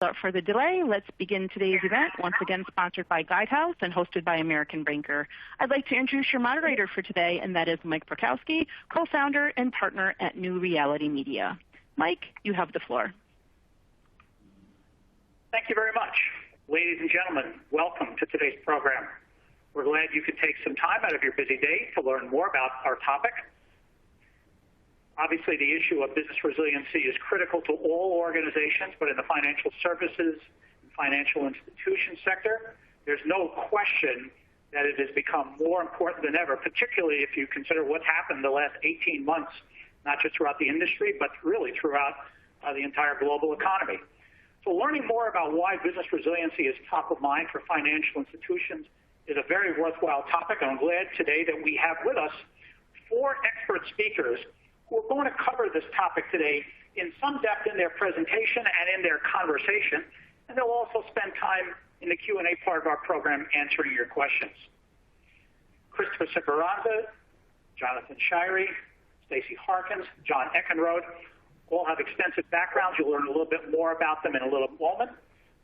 Without further delay, let's begin today's event, once again sponsored by Guidehouse and hosted by American Banker. I'd like to introduce your moderator for today, and that is Mike Perkowski, co-founder and partner at New Reality Media. Mike, you have the floor. Thank you very much. Ladies and gentlemen, welcome to today's program. We're glad you could take some time out of your busy day to learn more about our topic. Obviously, the issue of business resiliency is critical to all organizations, but in the financial services and financial institution sector, there's no question that it has become more important than ever, particularly if you consider what's happened in the last 18 months, not just throughout the industry, but really throughout the entire global economy. So learning more about why business resiliency is top of mind for financial institutions is a very worthwhile topic, and I'm glad today that we have with us 4 expert speakers who are going to cover this topic today in some depth in their presentation and in their conversation, and they'll also spend time in the Q&A part of our program answering your questions. Christopher Sikaranza, Jonathan Shirey, Stacey Harkins, John Eckenrode all have extensive backgrounds. You'll learn a little bit more about them in a little moment.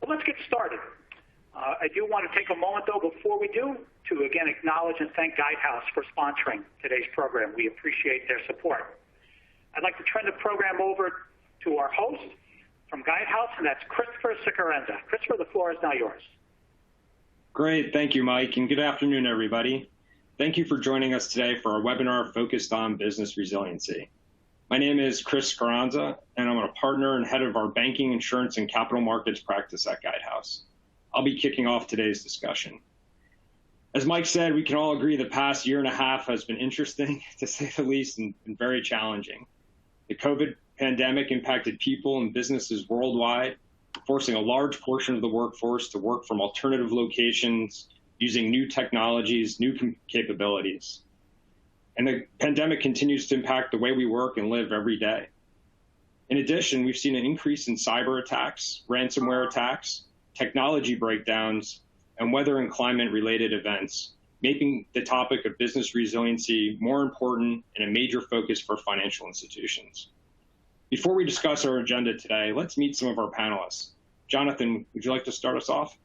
But let's get started. I do want to take a moment, though, before we do, to again acknowledge and thank Guidehouse for sponsoring today's program. We appreciate their support. I'd like to turn the program over to our host from Guidehouse, and that's Christopher Sikaranza. Christopher, the floor is now yours. Great. Thank you, Mike, and good afternoon, everybody. Thank you for joining us today for our webinar focused on business resiliency. My name is Chris Sikaranza, and I'm a partner and head of our banking, insurance, and capital markets practice at Guidehouse. I'll be kicking off today's discussion. As Mike said, we can all agree the past year and a half has been interesting, to say the least, and very challenging. The COVID pandemic impacted people and businesses worldwide, forcing a large portion of the workforce to work from alternative locations, using new technologies, new capabilities. And the pandemic continues to impact the way we work and live every day. In addition, we've seen an increase in cyber attacks, ransomware attacks, technology breakdowns, and weather and climate-related events, making the topic of business resiliency more important and a major focus for financial institutions. Before we discuss our agenda today, let's meet some of our panelists. Jonathan, would you like to start us off?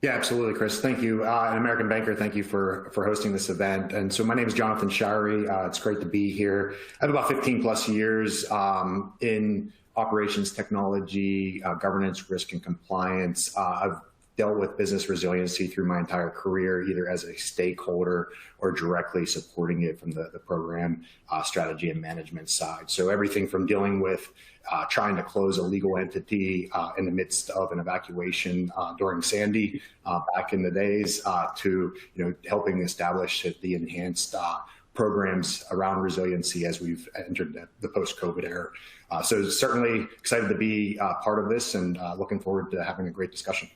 Yeah, absolutely, Chris. Thank you. And American Banker, thank you for hosting this event. And so my name is Jonathan Shirey. It's great to be here. I have about 15 plus years in operations technology, governance, risk, and compliance. I've dealt with business resiliency through my entire career, either as a stakeholder or directly supporting it from the program strategy and management side. So everything from dealing with trying to close a legal entity in the midst of an evacuation during Sandy back in the days to helping establish the enhanced programs around resiliency as we've entered the post-COVID era. So certainly excited to be part of this and looking forward to having a great discussion.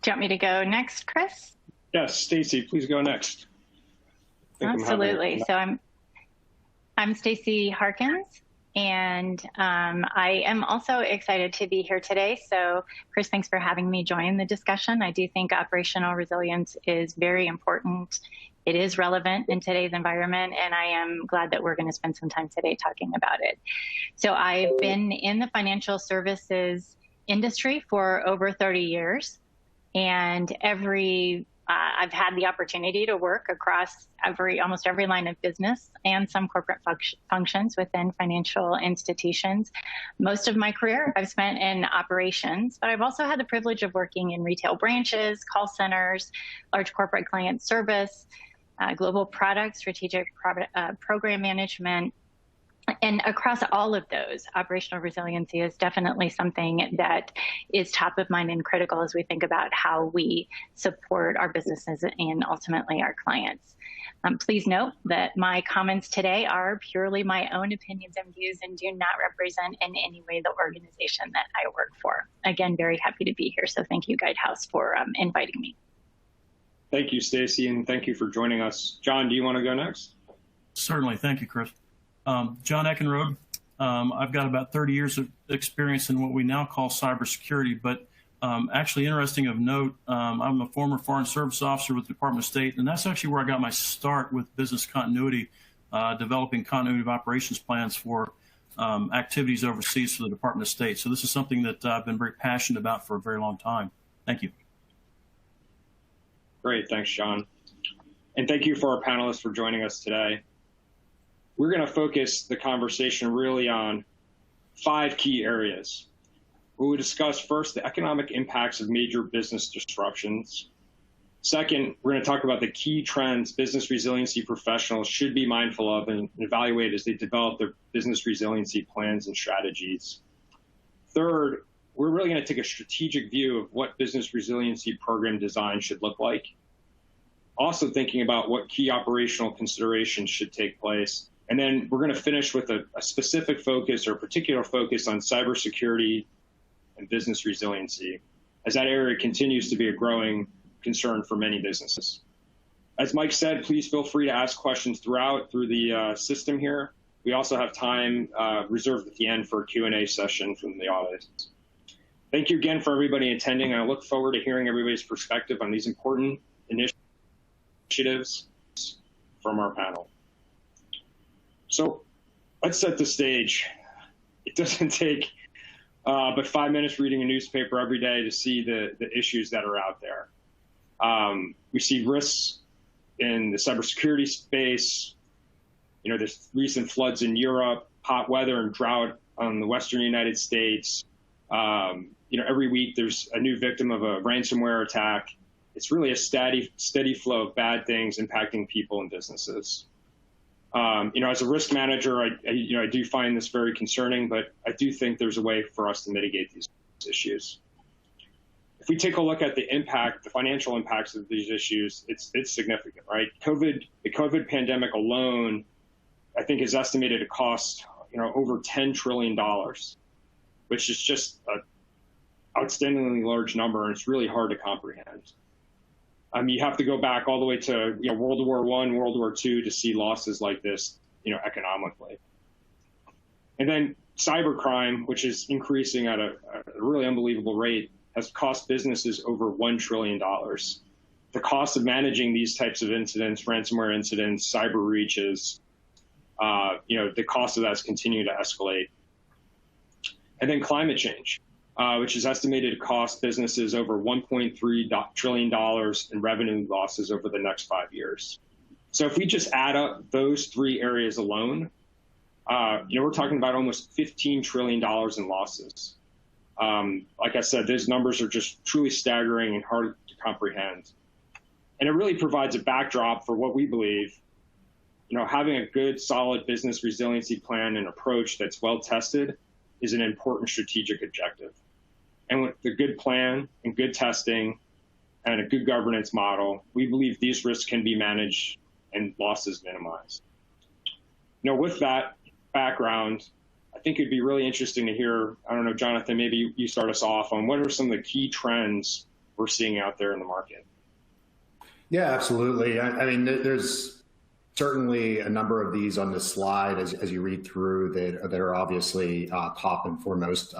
Do you want me to go next, Chris? Yes, Stacey, please go next. Absolutely. So I'm Stacey Harkins, and I am also excited to be here today. So Chris, thanks for having me join the discussion. I do think operational resilience is very important. It is relevant in today's environment, and I am glad that we're going to spend some time today talking about it. So I've been in the financial services industry for over 30 years. And I've had the opportunity to work across almost every line of business and some corporate functions within financial institutions. Most of my career I've spent in operations, but I've also had the privilege of working in retail branches, call centers, large corporate client service, global product, strategic program management. And across all of those, operational resiliency is definitely something that is top of mind and critical as we think about how we support our businesses and ultimately our clients. Please note that my comments today are purely my own opinions and views and do not represent in any way the organization that I work for. Again, very happy to be here. So thank you, Guidehouse, for inviting me. Thank you, Stacey, and thank you for joining us. John, do you want to go next? Certainly. Thank you, Chris. John Eckenrode. I've got about 30 years of experience in what we now call cybersecurity, but Actually, interesting of note, I'm a former Foreign Service Officer with the Department of State, and that's actually where I got my start with business continuity, developing continuity of operations plans for activities overseas for the Department of State. So this is something that I've been very passionate about for a very long time. Thank you. Great, thanks, John. And thank you for our panelists for joining us today. We're going to focus the conversation really on 5 key areas. We will discuss first the economic impacts of major business disruptions. Second, we're going to talk about the key trends business resiliency professionals should be mindful of and evaluate as they develop their business resiliency plans and strategies. Third, we're really going to take a strategic view of what business resiliency program design should look like. Also thinking about what key operational considerations should take place. And then we're going to finish with a specific focus or a particular focus on cybersecurity and business resiliency, as that area continues to be a growing concern for many businesses. As Mike said, please feel free to ask questions through the system here. We also have time reserved at the end for a Q&A session from the audience. Thank you again for everybody attending. I look forward to hearing everybody's perspective on these important initiatives from our panel. So let's set the stage. It doesn't take but 5 minutes reading a newspaper every day to see the issues that are out there. We see risks in the cybersecurity space. You know, there's recent floods in Europe, hot weather and drought on the Western United States. You know, every week there's a new victim of a ransomware attack. It's really a steady flow of bad things impacting people and businesses. You know, as a risk manager, I do find this very concerning, but I do think there's a way for us to mitigate these issues. If we take a look at the financial impacts of these issues, it's significant, right? The COVID pandemic alone, I think, is estimated to cost, you know, over $10 trillion, which is just an outstandingly large number, and it's really hard to comprehend. You have to go back all the way to, you know, World War I, World War II to see losses like this, you know, economically. And then cybercrime, which is increasing at a really unbelievable rate, has cost businesses over $1 trillion. The cost of managing these types of incidents, ransomware incidents, cyber breaches, you know, the cost of that is continuing to escalate. And then climate change, which is estimated to cost businesses over $1.3 trillion in revenue losses over the next 5 years. So if we just add up those 3 areas alone, you know, we're talking about almost $15 trillion in losses. Like I said, those numbers are just truly staggering and hard to comprehend. And it really provides a backdrop for what we believe, you know, having a good, solid business resiliency plan and approach that's well tested is an important strategic objective. And with a good plan and good testing and a good governance model, we believe these risks can be managed and losses minimized. You know, with that background, I think it'd be really interesting to hear, I don't know, Jonathan, maybe you start us off on what are some of the key trends we're seeing out there in the market? Yeah, absolutely. I mean, there's certainly a number of these on the slide as you read through that are obviously top and foremost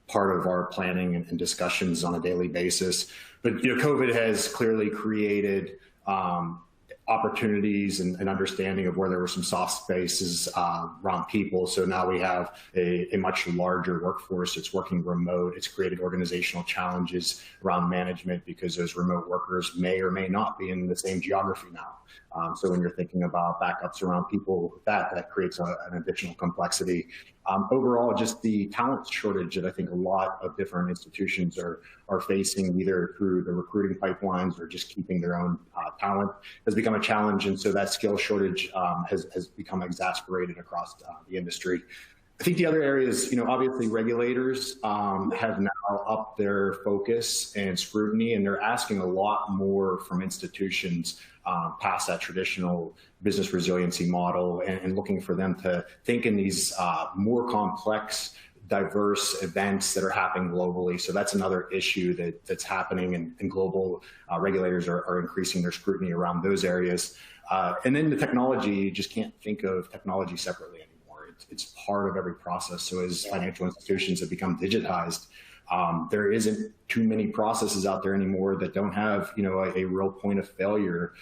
part of our planning and discussions on a daily basis. But, you know, COVID has clearly created opportunities and understanding of where there were some soft spaces around people. So now we have a much larger workforce. It's working remote. It's created organizational challenges around management because those remote workers may or may not be in the same geography now. So when you're thinking about backups around people, that creates an additional complexity. Overall, just the talent shortage that I think a lot of different institutions are facing, either through the recruiting pipelines or just keeping their own talent, has become a challenge. And so that skill shortage has become exasperated across the industry. I think the other areas, you know, obviously regulators have now upped their focus and scrutiny, and they're asking a lot more from institutions past that traditional business resiliency model and looking for them to think in these more complex, diverse events that are happening globally. So that's another issue that's happening, and global regulators are increasing their scrutiny around those areas. And then the technology, you just can't think of technology separately anymore. It's part of every process. So as financial institutions have become digitized, There isn't too many processes out there anymore that don't have, a real point of failure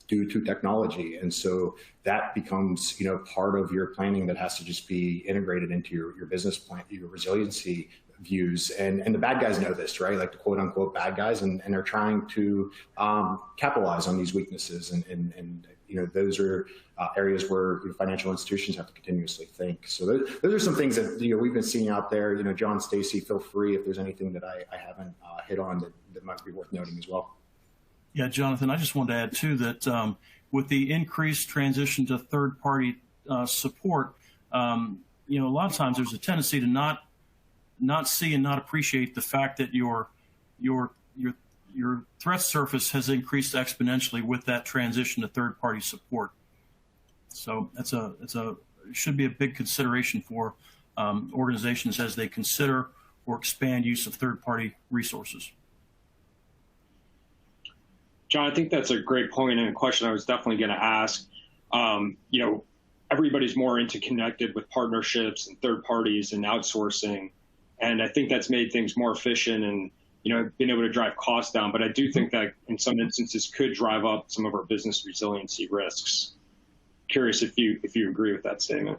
due to technology. And so that becomes, part of your planning that has to just be integrated into your business plan, your resiliency views. And the bad guys know this, right? Like the quote unquote bad guys, and they're trying to capitalize on these weaknesses. And those are areas where financial institutions have to continuously think. So those are some things that we've been seeing out there. John, Stacy, feel free if there's anything that I haven't hit on that might be worth noting as well. Yeah, Jonathan, I just wanted to add too that with the increased transition to third-party support, a lot of times there's a tendency to not see and not appreciate the fact that your threat surface has increased exponentially with that transition to third-party support. So it should be a big consideration for organizations as they consider or expand use of third-party resources. John, I think that's a great point and a question I was definitely going to ask. Everybody's more interconnected with partnerships and third parties and outsourcing, and I think that's made things more efficient and been able to drive costs down. But I do think that in some instances could drive up some of our business resiliency risks. Curious if you agree with that statement.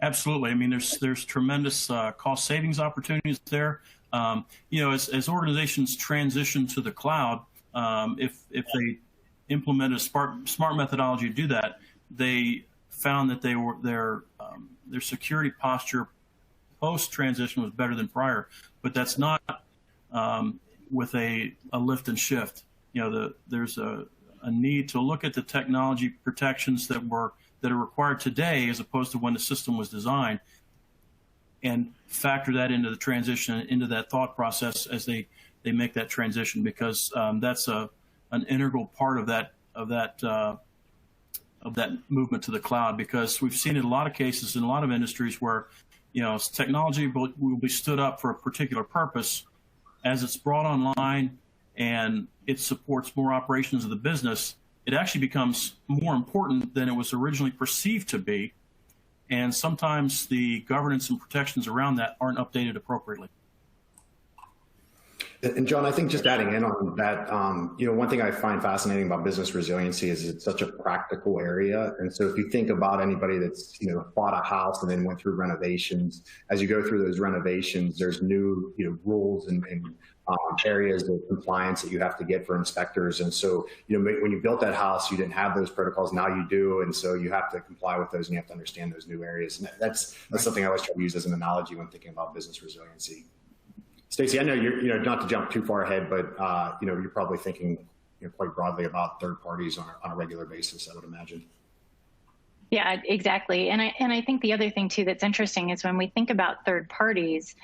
Absolutely. I mean, there's tremendous cost savings opportunities there. As organizations transition to the cloud, if they implement a smart methodology to do that, they found that their security posture post transition was better than prior. But that's not with a lift and shift. There's a need to look at the technology protections that are required today as opposed to when the system was designed, and factor that into the transition, into that thought process as they make that transition, because that's an integral part of that movement to the cloud. Because we've seen in a lot of cases in a lot of industries where technology will be stood up for a particular purpose. As it's brought online and it supports more operations of the business, it actually becomes more important than it was originally perceived to be. And sometimes the governance and protections around that aren't updated appropriately. And John, I think just adding in on that, one thing I find fascinating about business resiliency is it's such a practical area. And so if you think about anybody that's, bought a house and then went through renovations, as you go through those renovations, there's new, rules and areas of compliance that you have to get for inspectors. And so, when you built that house, you didn't have those protocols. Now you do. And so you have to comply with those and you have to understand those new areas. And that's something I always try to use as an analogy when thinking about business resiliency. Stacy, I know you're not to jump too far ahead, but you're probably thinking quite broadly about third parties on a regular basis, I would imagine. Yeah, exactly. And I think the other thing too that's interesting is when we think about third parties,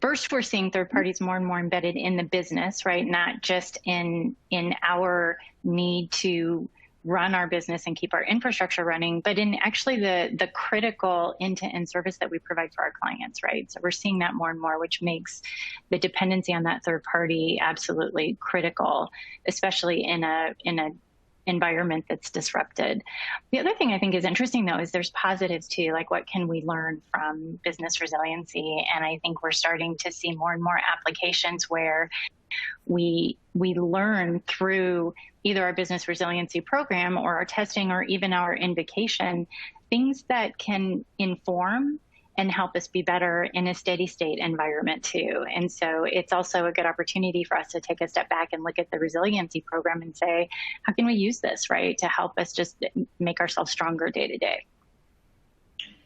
first we're seeing third parties more and more embedded in the business, right? Not just in our need to run our business and keep our infrastructure running, but in actually the critical end-to-end service that we provide for our clients, right? So we're seeing that more and more, which makes the dependency on that third party absolutely critical, especially in a environment that's disrupted. The other thing I think is interesting though is there's positives too, like what can we learn from business resiliency? And I think we're starting to see more and more applications where we learn through either our business resiliency program or our testing or even our invocation, things that can inform and help us be better in a steady state environment too. And so it's also a good opportunity for us to take a step back and look at the resiliency program and say, how can we use this, right, to help us just make ourselves stronger day to day?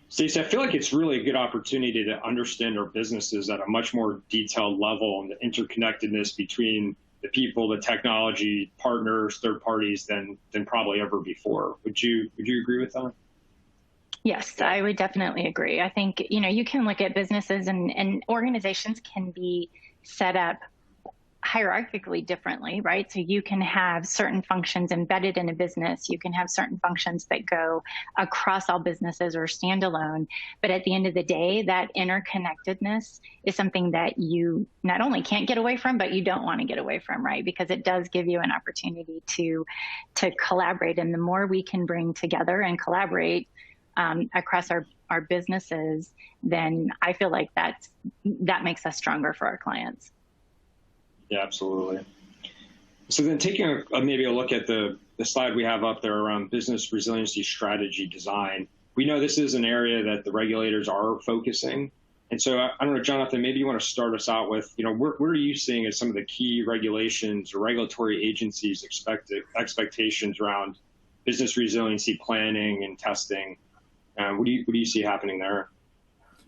Stacey, I feel like it's really a good opportunity to understand our businesses at a much more detailed level and the interconnectedness between the people, the technology, partners, third parties than probably ever before. Would you agree with that? Yes, I would definitely agree. I think, you can look at businesses and organizations can be set up hierarchically differently, right? So you can have certain functions embedded in a business. You can have certain functions that go across all businesses or standalone. But at the end of the day, that interconnectedness is something that you not only can't get away from, but you don't want to get away from, right? Because it does give you an opportunity to collaborate. And the more we can bring together and collaborate, across our businesses, then I feel like that makes us stronger for our clients. Yeah, absolutely. So then taking maybe a look at the slide we have up there around business resiliency strategy design, we know this is an area that the regulators are focusing. And so I don't know, Jonathan, maybe you want to start us out with, where are you seeing as some of the key regulations or regulatory agencies' expectations around business resiliency planning and testing? What do you see happening there?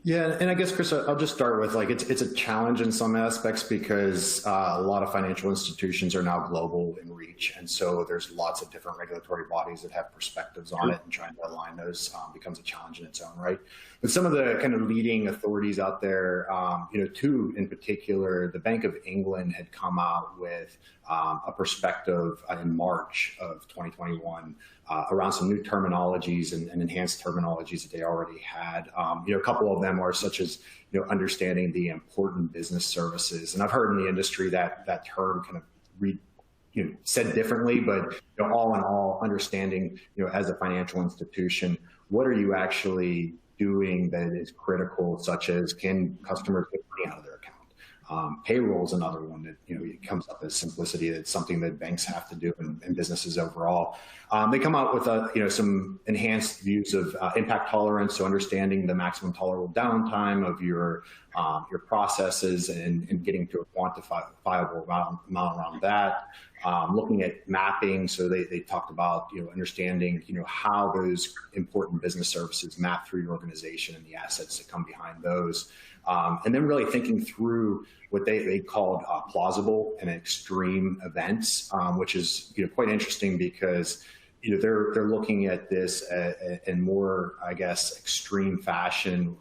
Yeah, and I guess, Chris, I'll just start with it's a challenge in some aspects because a lot of financial institutions are now global in reach. And so there's lots of different regulatory bodies that have perspectives on it, and trying to align those becomes a challenge in its own right. But some of the kind of leading authorities out there, two in particular, the Bank of England had come out with a perspective in March of 2021 around some new terminologies and enhanced terminologies that they already had. A couple of them are such as understanding the important business services, and I've heard in the industry that term kind of said differently, but all in all, understanding as a financial institution, what are you actually doing that is critical, such as can customers get money out of their account? Payroll is another one that it comes up as simplicity. That's something that banks have to do and businesses overall. They come out with some enhanced views of impact tolerance, so understanding the maximum tolerable downtime of your processes and getting to a quantifiable amount around that. Looking at mapping, so they talked about understanding how those important business services map through your organization and the assets that come behind those. And then really thinking through what they called plausible and extreme events, which is quite interesting because they're looking at this in more, I guess, extreme fashion.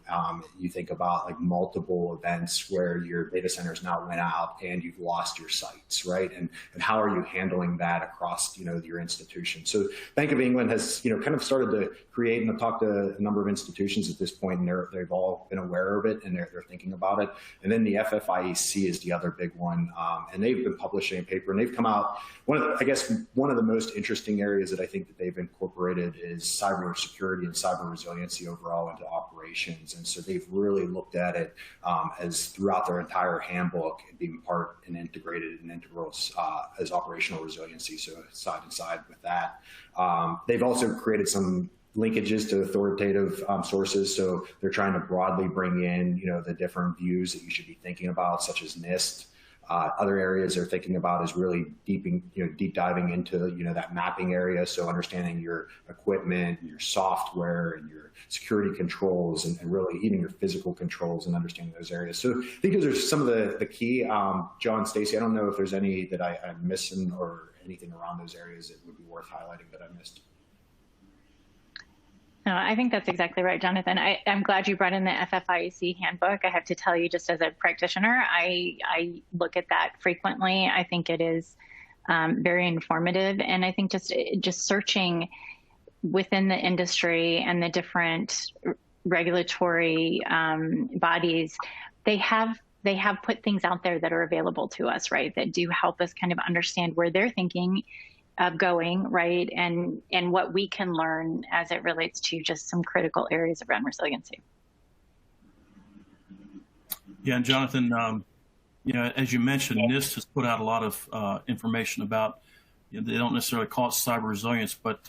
You think about like multiple events where your data centers now went out and you've lost your sites, right? And how are you handling that across your institution? So Bank of England has kind of started to create, and I've talked to a number of institutions at this point, and they've all been aware of it and they're thinking about it. And then the ffiec is the other big one, and they've been publishing a paper, and they've come out. One of the most interesting areas that I think that they've incorporated is cybersecurity and cyber resiliency overall into operations. And so they've really looked at it as throughout their entire handbook being part and integrated and integral as operational resiliency, so side and side with that. They've also created some linkages to authoritative sources, so they're trying to broadly bring in the different views that you should be thinking about, such as NIST. Other areas they're thinking about is really deep diving into that mapping area, so understanding your equipment, your software, and your security controls, and really even your physical controls, and understanding those areas. So I think those are some of the key. John, Stacy, I don't know if there's any that I'm missing or anything around those areas that would be worth highlighting that I missed. No, I think that's exactly right, Jonathan. I'm glad you brought in the ffiec handbook. I have to tell you, just as a practitioner, I look at that frequently. I think it is very informative, and I think just searching within the industry and the different regulatory bodies, they have put things out there that are available to us, right? That do help us kind of understand where they're thinking of going, right, and what we can learn as it relates to just some critical areas around resiliency. Yeah, and Jonathan, as you mentioned, NIST has put out a lot of information about, they don't necessarily call it cyber resilience, but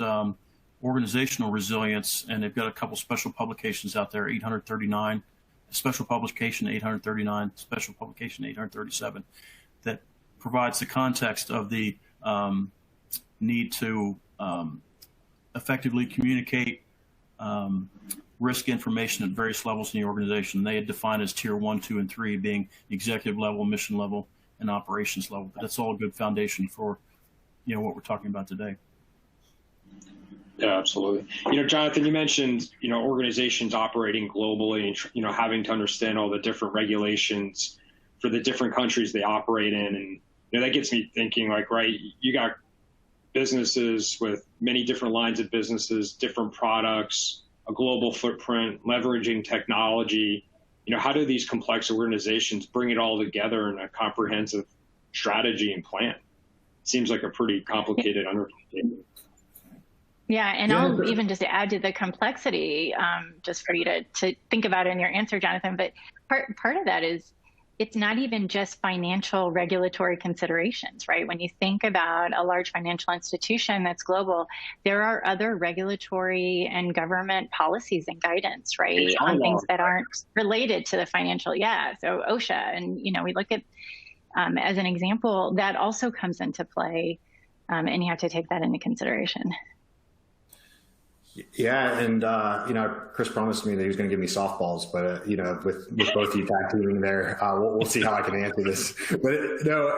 organizational resilience, and they've got a couple special publications out there, 839, special publication 839, special publication 837, that provides the context of the need to effectively communicate risk information at various levels in the organization. They had defined as tier 1, 2, and 3 being executive level, mission level, and operations level. But that's all a good foundation for what we're talking about today. Yeah, absolutely. Jonathan, you mentioned organizations operating globally and having to understand all the different regulations for the different countries they operate in, and that gets me thinking, like, right, you got businesses with many different lines of businesses, different products, a global footprint, leveraging technology. How do these complex organizations bring it all together in a comprehensive strategy and plan? It seems like a pretty complicated undertaking. Yeah, and I'll even just add to the complexity, just for you to think about in your answer, Jonathan. But part of that is it's not even just financial regulatory considerations, right? When you think about a large financial institution that's global, there are other regulatory and government policies and guidance, right, on things that aren't related to the financial. Yeah, so OSHA, and we look at as an example that also comes into play, and you have to take that into consideration. Yeah, and Chris promised me that he was going to give me softballs, but with both of you tag teaming there, we'll see how I can answer this. But no,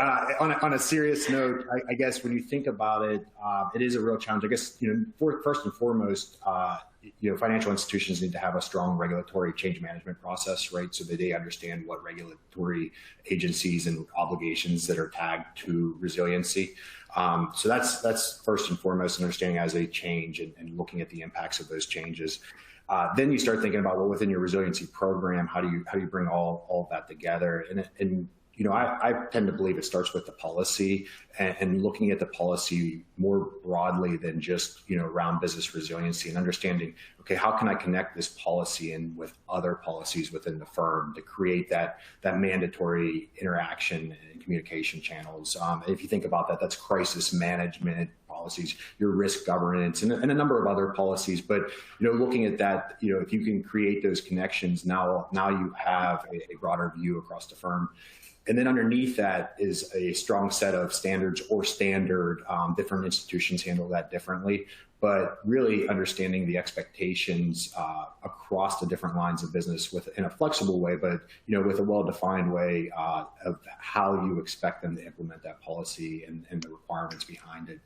on a serious note, I guess when you think about it, it is a real challenge. I guess first and foremost, financial institutions need to have a strong regulatory change management process, right? So that they understand what regulatory agencies and obligations that are tagged to resiliency. So that's first and foremost, understanding as they change and looking at the impacts of those changes. Then you start thinking about, well, within your resiliency program, how do you bring all of that together? And I tend to believe it starts with the policy and looking at the policy more broadly than just, around business resiliency, and understanding, okay, how can I connect this policy in with other policies within the firm to create that mandatory interaction and communication channels? If you think about that, that's crisis management policies, your risk governance, and a number of other policies. But, looking at that, if you can create those connections, now you have a broader view across the firm. And then underneath that is a strong set of standards or standard. Different institutions handle that differently, but really understanding the expectations across the different lines of business in a flexible way, but with a well-defined way of how you expect them to implement that policy and the requirements behind it.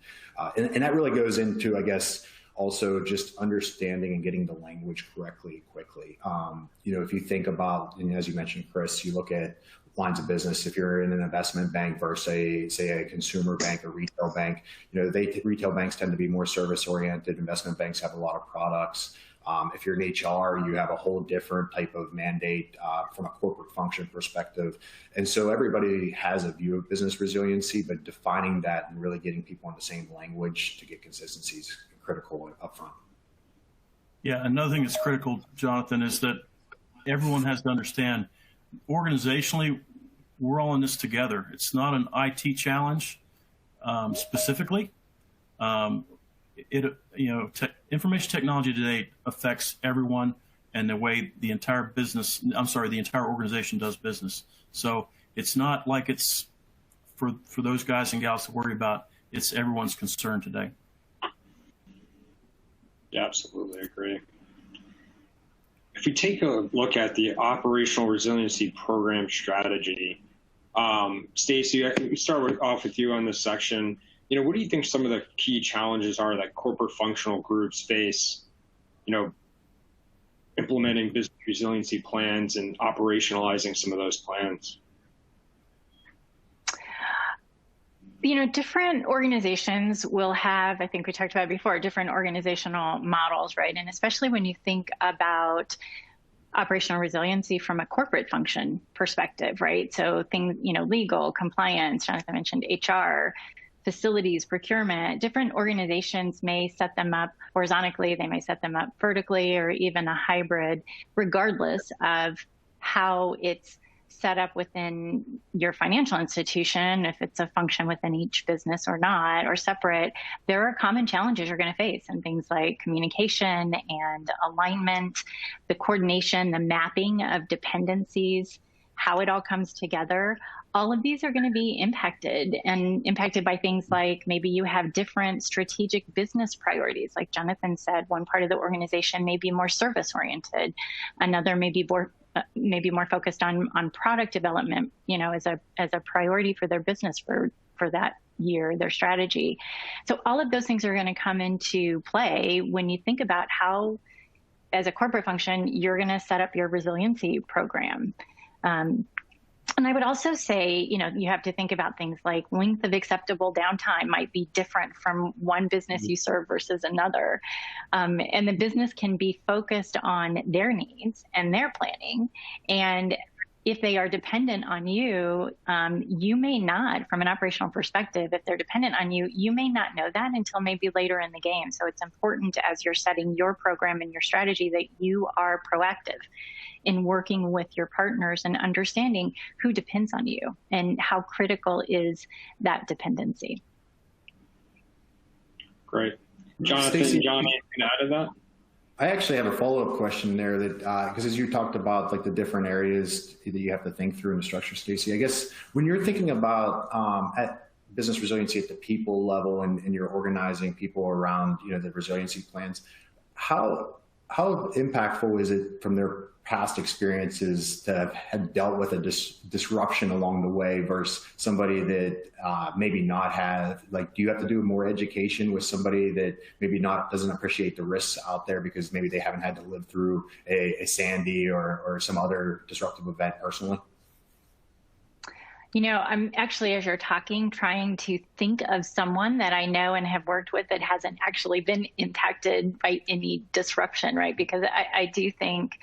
And that really goes into, I guess, also just understanding and getting the language correctly quickly. If you think about, and as you mentioned, Chris, you look at lines of business. If you're in an investment bank versus say a consumer bank or retail bank, retail banks tend to be more service oriented. Investment banks have a lot of products. If you're in HR, you have a whole different type of mandate from a corporate function perspective. And so everybody has a view of business resiliency, but defining that and really getting people on the same language to get consistency is critical upfront. Yeah, another thing that's critical, Jonathan, is that everyone has to understand organizationally, we're all in this together. It's not an IT challenge specifically. Information technology today affects everyone and the way the entire organization does business. So it's not like it's for those guys and gals to worry about. It's everyone's concern today. Yeah, absolutely agree. If we take a look at the operational resiliency program strategy, Stacy, we start off with you on this section. What do you think some of the key challenges are that corporate functional groups face, implementing business resiliency plans and operationalizing some of those plans? Different organizations will have, I think we talked about before, different organizational models, right? And especially when you think about operational resiliency from a corporate function perspective, right? So things, legal, compliance, Jonathan mentioned HR, facilities, procurement, different organizations may set them up horizontally, they may set them up vertically, or even a hybrid, regardless of how it's set up within your financial institution, if it's a function within each business or not, or separate. There are common challenges you're going to face, and things like communication and alignment, the coordination, the mapping of dependencies, how it all comes together. All of these are going to be impacted by things like maybe you have different strategic business priorities. Like Jonathan said, one part of the organization may be more service oriented, another may be more focused on product development, as a priority for their business for that year, their strategy. So all of those things are going to come into play when you think about how, as a corporate function, you're going to set up your resiliency program. And I would also say, you have to think about things like length of acceptable downtime might be different from one business you serve versus another. And the business can be focused on their needs and their planning. And if they are dependent on you, you may not, from an operational perspective, if they're dependent on you, you may not know that until maybe later in the game. So it's important as you're setting your program and your strategy that you are proactive in working with your partners and understanding who depends on you and how critical is that dependency. Great. Jonathan, John, anything to add to that? I actually have a follow-up question there that, because as you talked about like the different areas that you have to think through in the structure, Stacey, I guess when you're thinking about at business resiliency at the people level and you're organizing people around, the resiliency plans, how impactful is it from their past experiences that have dealt with a disruption along the way versus somebody that maybe not have, like, do you have to do more education with somebody that maybe doesn't appreciate the risks out there because maybe they haven't had to live through a Sandy or some other disruptive event personally? I'm actually, as you're talking, trying to think of someone that I know and have worked with that hasn't actually been impacted by any disruption, right? Because I do think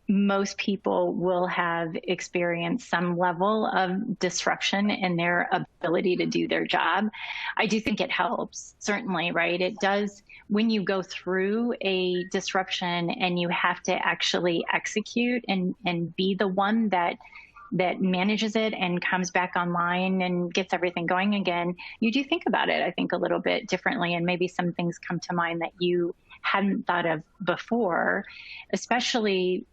most people will have experienced some level of disruption in their ability to do their job. I do think it helps, certainly, right? It does when you go through a disruption and you have to actually execute and be the one that manages it and comes back online and gets everything going again. You do think about it, I think, a little bit differently, and maybe some things come to mind that you hadn't thought of before, especially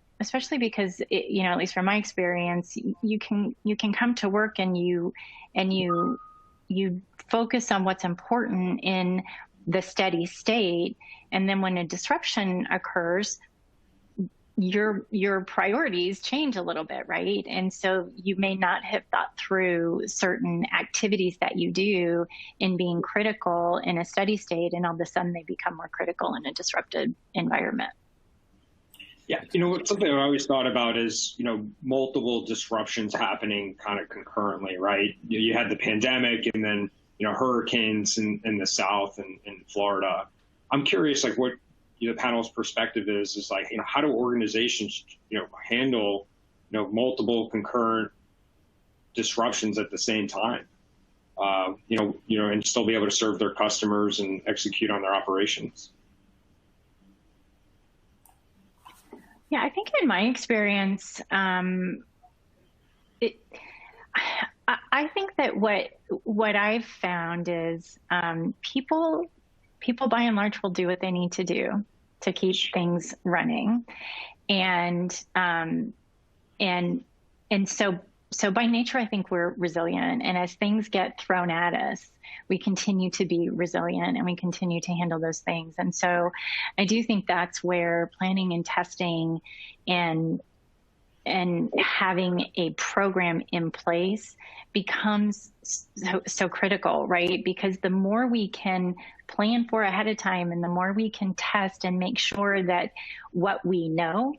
because at least from my experience, you can come to work and you focus on what's important in the steady state, and then when a disruption occurs, your priorities change a little bit, right? And so you may not have thought through certain activities that you do in being critical in a steady state, and all of a sudden they become more critical in a disrupted environment. Yeah, something I always thought about is, multiple disruptions happening kind of concurrently, right? You had the pandemic and then, hurricanes in the South and in Florida. I'm curious, like, what the panel's perspective is like, how do organizations, handle, multiple concurrent disruptions at the same time, and still be able to serve their customers and execute on their operations? Yeah, I think in my experience, I think that what I've found is people by and large will do what they need to do to keep things running, and so by nature I think we're resilient, and as things get thrown at us, we continue to be resilient and we continue to handle those things. And so I do think that's where planning and testing and having a program in place becomes so critical, right? Because the more we can plan for ahead of time and the more we can test and make sure that what we know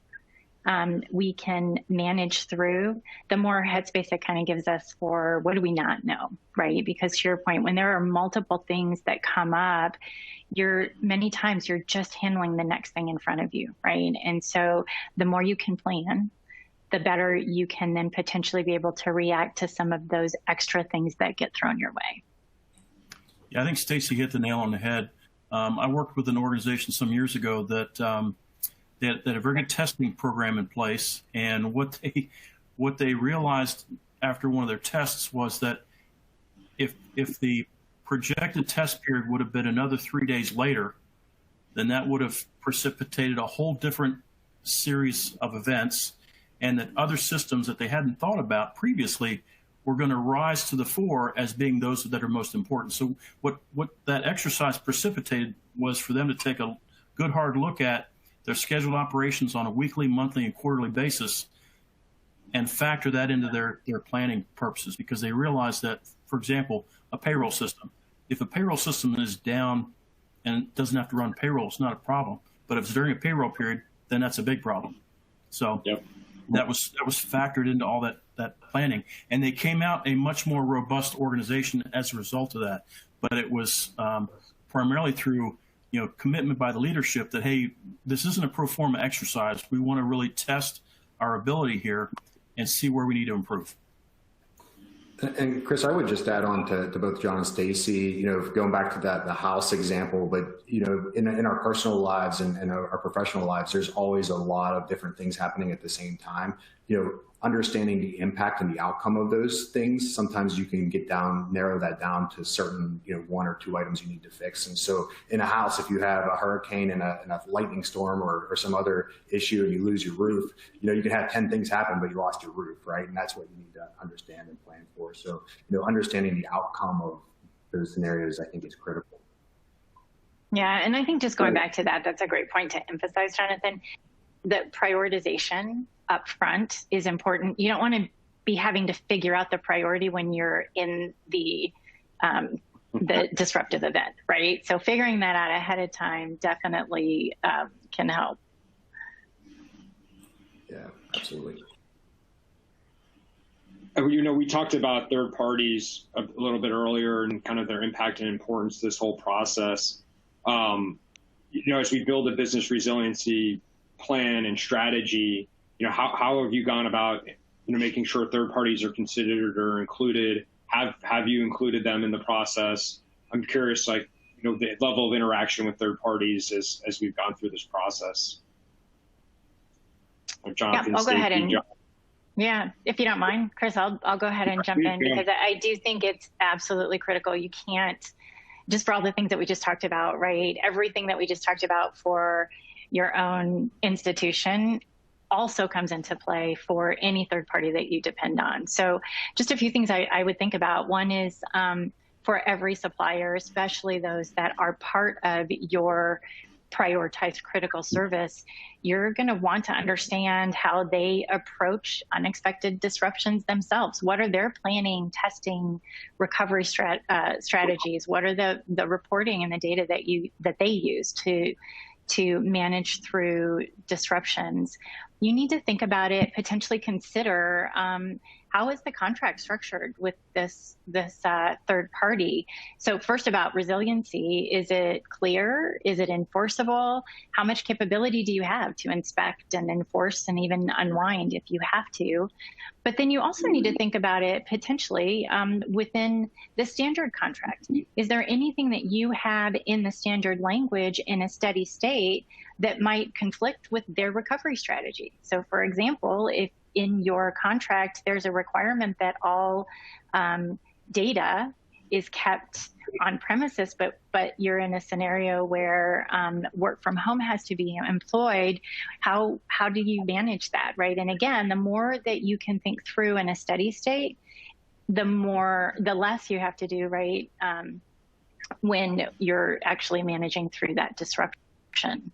we can manage through, the more headspace it kind of gives us for what do we not know, right? Because to your point, when there are multiple things that come up, many times you're just handling the next thing in front of you, right? And so the more you can plan, the better you can then potentially be able to react to some of those extra things that get thrown your way. Yeah, I think Stacey hit the nail on the head. I worked with an organization some years ago that had a very good testing program in place, and what they realized after one of their tests was that if the projected test period would have been another 3 days later, then that would have precipitated a whole different series of events, and that other systems that they hadn't thought about previously were going to rise to the fore as being those that are most important. So what that exercise precipitated was for them to take a good hard look at their scheduled operations on a weekly, monthly, and quarterly basis and factor that into their planning purposes, because they realized that, for example, a payroll system, if a payroll system is down and doesn't have to run payroll, it's not a problem. But if it's during a payroll period, then that's a big problem. So yep. That was factored into all that planning, and they came out a much more robust organization as a result of that. But it was primarily through commitment by the leadership that, hey, this isn't a pro forma exercise. We want to really test our ability here and see where we need to improve. And Chris, I would just add on to both John and Stacy, going back to the house example, but, in our personal lives and our professional lives, there's always a lot of different things happening at the same time. Understanding the impact and the outcome of those things, sometimes you can narrow that down to certain, 1 or 2 items you need to fix. And so in a house, if you have a hurricane and a lightning storm or some other issue and you lose your roof, you can have 10 things happen, but you lost your roof, right? And that's what you need to understand and plan for. So, understanding the outcome of those scenarios, I think, is critical. Yeah, and I think just going back to that, that's a great point to emphasize, Jonathan. The prioritization up front is important. You don't want to be having to figure out the priority when you're in the disruptive event, right? So figuring that out ahead of time definitely can help. Yeah, absolutely. We talked about third parties a little bit earlier and kind of their impact and importance to this whole process. As we build a business resiliency plan and strategy, how have you gone about, making sure third parties are considered or included? Have you included them in the process? I'm curious, the level of interaction with third parties as we've gone through this process. Jonathan, I'll go ahead and, if you don't mind, Chris, I'll go ahead and jump in because I do think it's absolutely critical. You can't, just for all the things that we just talked about, right? Everything that we just talked about for your own institution also comes into play for any third party that you depend on. So just a few things I would think about. One is for every supplier, especially those that are part of your prioritized critical service, you're going to want to understand how they approach unexpected disruptions themselves. What are their planning, testing, recovery strategies? What are the reporting and the data that they use to manage through disruptions? You need to think about it, potentially consider how is the contract structured with this third party? So first, about resiliency, is it clear? Is it enforceable? How much capability do you have to inspect and enforce and even unwind if you have to? But then you also need to think about it potentially within the standard contract. Is there anything that you have in the standard language in a steady state that might conflict with their recovery strategy? So for example, if in your contract there's a requirement that all data is kept on premises, but you're in a scenario where work from home has to be employed, how do you manage that, right? And again, the more that you can think through in a steady state, the less you have to do, right, when you're actually managing through that disruption.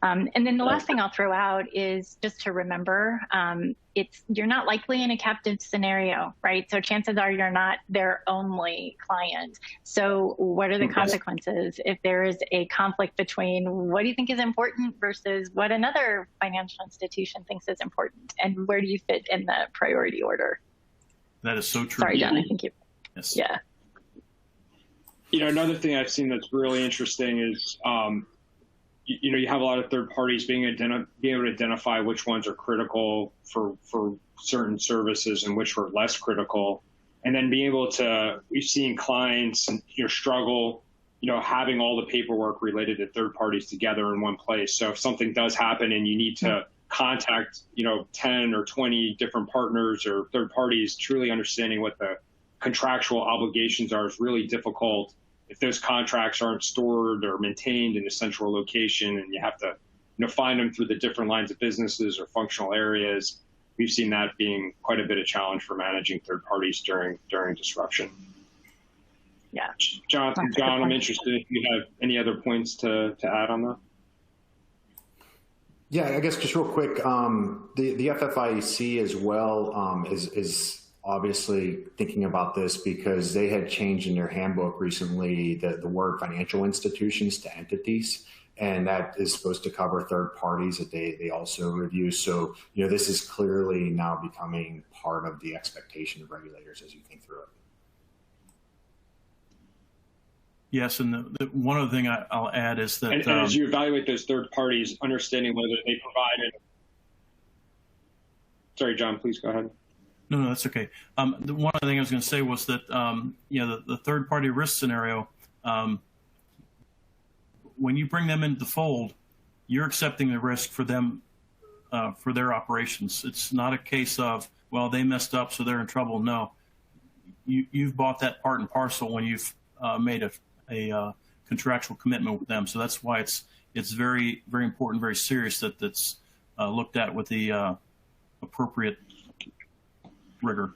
And then the last thing I'll throw out is just to remember, you're not likely in a captive scenario, right? So chances are you're not their only client. So what are the consequences if there is a conflict between what do you think is important versus what another financial institution thinks is important? And where do you fit in the priority order? That is so true. Sorry, John, I think you. Yes. Yeah. Another thing I've seen that's really interesting is, you have a lot of third parties being able to identify which ones are critical for certain services and which were less critical. And then being able to, we've seen clients struggle, having all the paperwork related to third parties together in one place. So if something does happen and you need to contact, 10 or 20 different partners or third parties, truly understanding what the contractual obligations are is really difficult if those contracts aren't stored or maintained in a central location and you have to find them through the different lines of businesses or functional areas. We've seen that being quite a bit of challenge for managing third parties during disruption. Yeah. John, I'm interested if you have any other points to add on that. Yeah, I guess just real quick, the ffiec as well is obviously thinking about this because they had changed in their handbook recently the word financial institutions to entities, and that is supposed to cover third parties that they also review. So, this is clearly now becoming part of the expectation of regulators as you think through it. Yes, and the one other thing I'll add is that and as you evaluate those third parties, understanding whether they provide it. Sorry, John, please go ahead. No, that's okay. The one other thing I was going to say was that the third party risk scenario, when you bring them into the fold, you're accepting the risk for them for their operations. It's not a case of, well, they messed up, so they're in trouble. No, you've bought that part and parcel when you've made a contractual commitment with them. So that's why it's very, very important, very serious that that's looked at with the appropriate rigor.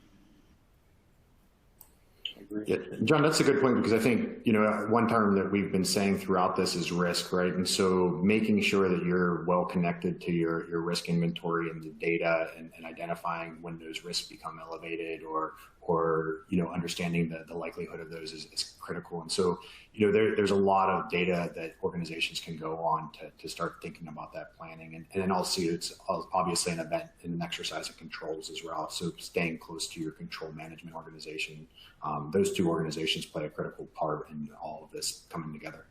Yeah, John, that's a good point, because I think, one term that we've been saying throughout this is risk, right? And so making sure that you're well connected to your risk inventory and the data, and identifying when those risks become elevated, or understanding the likelihood of those is critical. And so, there's a lot of data that organizations can go on to start thinking about that planning. And then also, it's obviously an event and an exercise of controls as well. So staying close to your control management organization, those two organizations play a critical part in all of this coming together.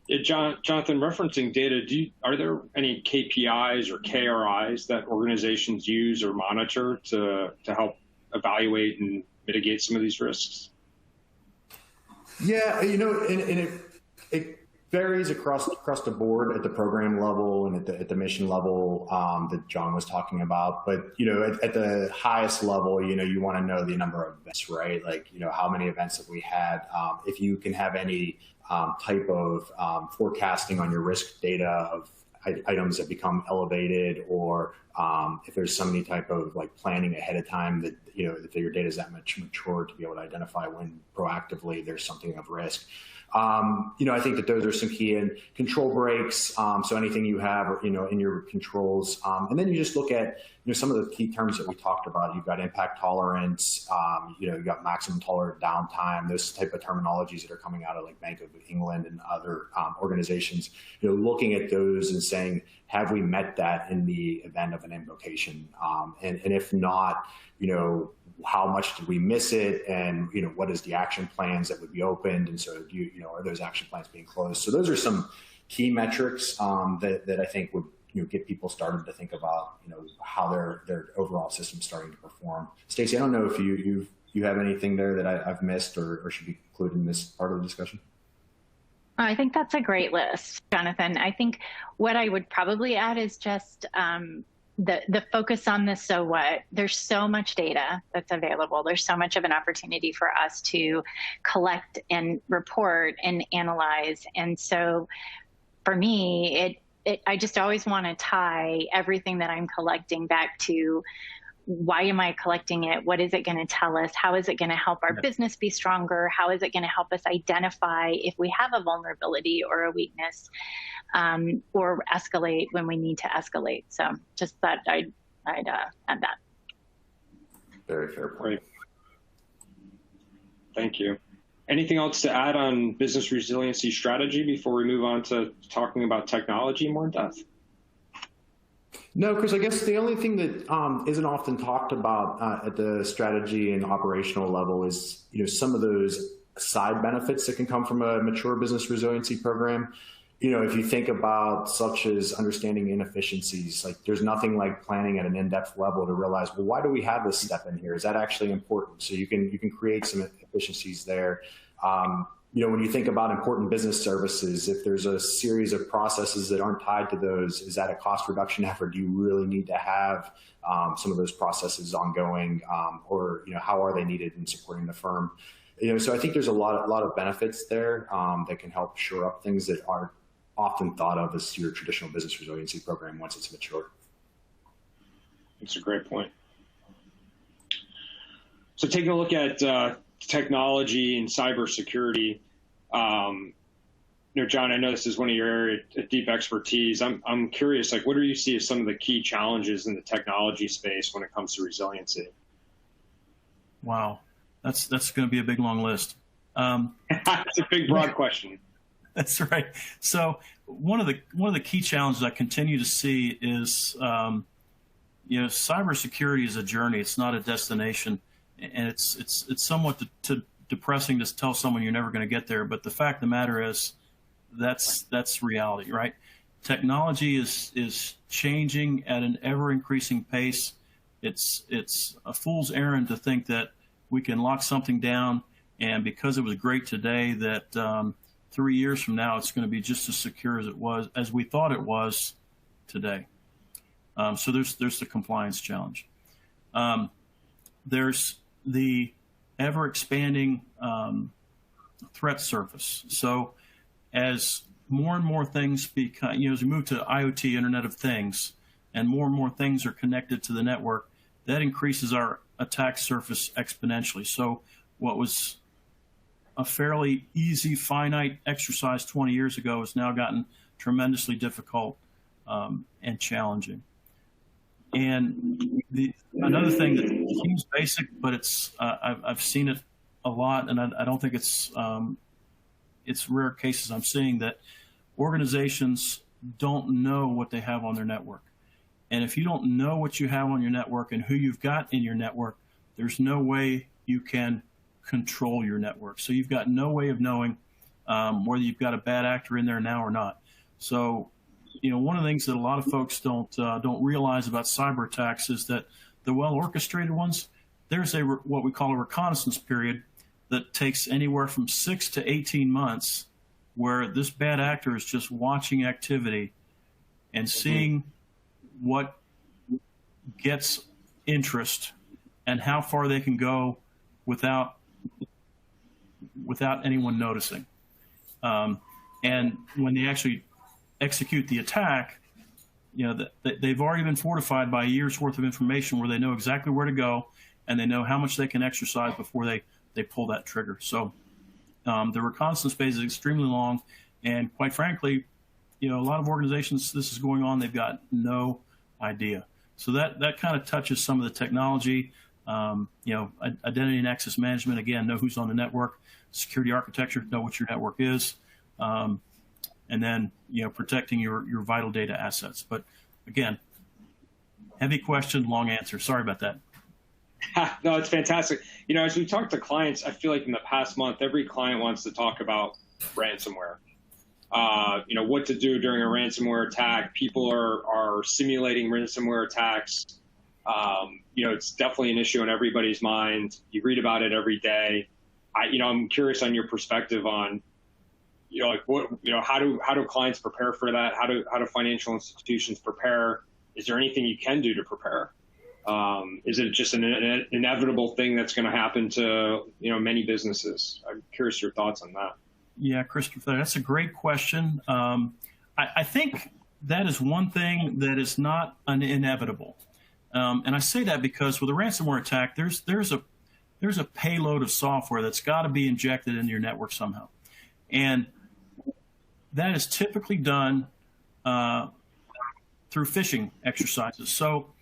Yeah, Jonathan, referencing data, are there any KPIs or KRIs that organizations use or monitor to help evaluate and mitigate some of these risks? Yeah, and it varies across the board at the program level and at the mission level that John was talking about. But at the highest level, you want to know the number of events, right? Like, how many events have we had? If you can have any type of forecasting on your risk data of items that become elevated, or if there's some type of planning ahead of time that that your data is that much mature to be able to identify when proactively there's something of risk. I think that those are some key, and control breaks. So anything you have, in your controls, and then you just look at, some of the key terms that we talked about. You've got impact tolerance, you've got maximum tolerant downtime, those type of terminologies that are coming out of Bank of England and other organizations, looking at those and saying, have we met that in the event of an invocation? And if not, how much did we miss it? And, what is the action plans that would be opened? And so, are those action plans being closed? So those are some key metrics that I think would, get people started to think about, how their overall system's starting to perform. Stacey, I don't know if you have anything there that I've missed or should be included in this part of the discussion. I think that's a great list, Jonathan. I think what I would probably add is just the focus on the so what. There's so much data that's available. There's so much of an opportunity for us to collect and report and analyze. And so for me, I just always want to tie everything that I'm collecting back to, why am I collecting it? What is it going to tell us? How is it going to help our business be stronger? How is it going to help us identify if we have a vulnerability or a weakness, or escalate when we need to escalate? So just that I'd add that. Very fair point. Thank you. Anything else to add on business resiliency strategy before we move on to talking about technology more in depth? No, Chris, I guess the only thing that isn't often talked about at the strategy and operational level is, some of those side benefits that can come from a mature business resiliency program. If you think about such as understanding inefficiencies, there's nothing like planning at an in-depth level to realize, well, why do we have this step in here? Is that actually important? So you can create some efficiencies there. When you think about important business services, if there's a series of processes that aren't tied to those, is that a cost reduction effort? Do you really need to have some of those processes ongoing, or how are they needed in supporting the firm? So I think there's a lot of benefits there that can help shore up things that aren't often thought of as your traditional business resiliency program once it's mature. That's a great point. So taking a look at technology and cybersecurity, John, I know this is one of your area of deep expertise. I'm curious, what do you see as some of the key challenges in the technology space when it comes to resiliency? Wow, that's going to be a big, long list. It's a big, broad question. That's right. So one of the key challenges I continue to see is, cybersecurity is a journey. It's not a destination, and it's somewhat to depressing to tell someone you're never going to get there, but the fact of the matter is that's reality, right? Technology is changing at an ever increasing pace. It's a fool's errand to think that we can lock something down, and because it was great today, that 3 years from now it's going to be just as secure as we thought it was today. So there's the compliance challenge. There's the ever expanding threat surface. So as more and more things become, as we move to IoT, Internet of Things, and more things are connected to the network, that increases our attack surface exponentially. So what was a fairly easy, finite exercise 20 years ago has now gotten tremendously difficult and challenging. And another thing that seems basic, but it's I've seen it a lot, and I don't think it's rare cases I'm seeing that organizations don't know what they have on their network. And if you don't know what you have on your network and who you've got in your network, there's no way you can control your network. So you've got no way of knowing whether you've got a bad actor in there now or not. So, one of the things that a lot of folks don't realize about cyber attacks is that the well-orchestrated ones, there's what we call a reconnaissance period that takes anywhere from 6 to 18 months, where this bad actor is just watching activity and seeing what gets interest and how far they can go without anyone noticing. And when they actually execute the attack, they've already been fortified by a year's worth of information where they know exactly where to go and they know how much they can exercise before they pull that trigger. So the reconnaissance phase is extremely long, and quite frankly, a lot of organizations, this is going on, they've got no idea. So that kind of touches some of the technology, identity and access management, again, know who's on the network, security architecture, know what your network is, and then, protecting your vital data assets. But again, heavy question, long answer. Sorry about that. No, it's fantastic. As we talk to clients, I feel like in the past month, every client wants to talk about ransomware. What to do during a ransomware attack. People are simulating ransomware attacks. It's definitely an issue in everybody's mind. You read about it every day. I'm curious on your perspective on, how do clients prepare for that? How do financial institutions prepare? Is there anything you can do to prepare? Is it just an inevitable thing that's going to happen to, many businesses? I'm curious your thoughts on that. Yeah, Christopher, that's a great question. I think that is one thing that is not an inevitable. And I say that because with a ransomware attack, there's a payload of software that's got to be injected into your network somehow. And that is typically done through phishing exercises. So